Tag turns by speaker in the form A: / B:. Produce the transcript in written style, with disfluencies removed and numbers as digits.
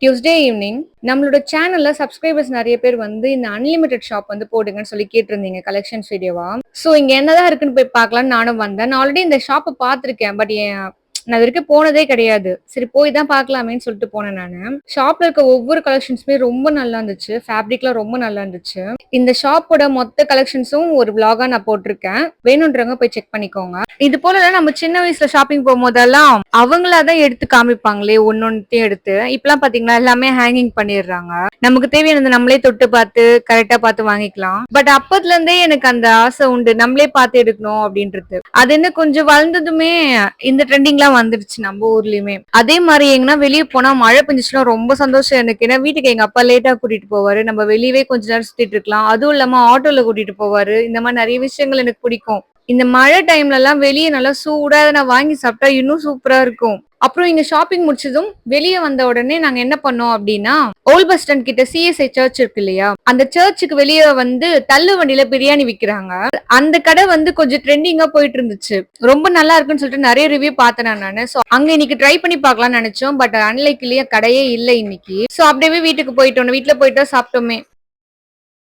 A: Tuesday evening நம்மளோட சேனல்ல subscribers நிறைய பேர் வந்து இந்த அன்லிமிட்டெட் ஷாப் வந்து போடுங்கன்னு சொல்லி கேட்டிருந்தீங்க கலெக்ஷன்ஸ் வீடியோவா. ஸோ இங்க என்னதான் இருக்குன்னு போய் பார்க்கலாம்னு நானும் வந்தேன். நான் ஆல்ரெடி இந்த ஷாப்பை பார்த்திருக்கேன். பட் நான் இது வரைக்கும் போனதே கிடையாது. சரி போய் தான் பார்க்கலாமேன்னு சொல்லிட்டு போனேன் நானு. ஷாப்ல இருக்க ஒவ்வொரு கலெக்ஷன்ஸுமே ரொம்ப நல்லா இருந்துச்சு. ஃபேப்ரிக்லாம் ரொம்ப நல்லா இருந்துச்சு. இந்த ஷாப்போட மொத்த கலெக்ஷன்ஸும் ஒரு vlog-ஆ நான் போட்டிருக்கேன். வேணுன்றவங்க போய் செக் பண்ணிக்கோங்க. இது போல நம்ம சின்ன வயசுல ஷாப்பிங் போகும்போதெல்லாம் அவங்களா தான் எடுத்து காமிப்பாங்களே ஒன்னொன்னுத்தையும் எடுத்து. இப்பெல்லாம் பாத்தீங்கன்னா எல்லாமே ஹேங்கிங் பண்ணிடுறாங்க. நமக்கு தேவையானது நம்மளே தொட்டு பார்த்து கரெக்டா பார்த்து வாங்கிக்கலாம். பட் அப்பத்துல இருந்தே எனக்கு அந்த ஆசை உண்டு, நம்மளே பார்த்து எடுக்கணும் அப்படின்றது. அது என்ன கொஞ்சம் வளர்ந்ததுமே இந்த ட்ரெண்டிங்லாம் வந்துருச்சு நம்ம ஊர்லயுமே. அதே மாதிரி எங்கன்னா வெளியே போனா மழை பெஞ்சிச்சுன்னா ரொம்ப சந்தோஷம் எனக்கு. ஏன்னா வீட்டுக்கு எங்க அப்பா லேட்டா கூட்டிட்டு போவாரு. நம்ம வெளியவே கொஞ்ச நேரம் சுத்திட்டு இருக்கலாம். அதுவும் இல்லாம ஆட்டோல கூட்டிட்டு போவாரு. இந்த மாதிரி நிறைய விஷயங்கள் எனக்கு பிடிக்கும். இந்த மழை டைம்ல எல்லாம் வெளியே நல்லா சூடா நான் வாங்கி சாப்பிட்டா இன்னும் சூப்பரா இருக்கும். அப்புறம் இங்க ஷாப்பிங் முடிச்சதும் வெளியே வந்த உடனே நாங்க என்ன பண்ணோம் அப்படின்னா, ஓல்ட் பஸ் ஸ்டாண்ட் கிட்ட சிஎஸ்ஐ சர்ச் இருக்கு இல்லையா, அந்த சர்ச்சுக்கு வெளியே வந்து தள்ளு வண்டியில பிரியாணி விக்கிறாங்க. அந்த கடை வந்து கொஞ்சம் ட்ரெண்டிங்கா போயிட்டு இருந்துச்சு. ரொம்ப நல்லா இருக்குன்னு சொல்லிட்டு நிறைய ரிவ்யூ பார்த்தேன் நானு. சோ அங்க இன்னைக்கு ட்ரை பண்ணி பார்க்கலாம்னு நினைச்சோம். பட் அன்லைக்லியா கடையே இல்லை இன்னைக்கு. சோ அப்படியே வீட்டுக்கு போயிட்டோம். வீட்டுல போயிட்டா சாப்பிட்டோமே.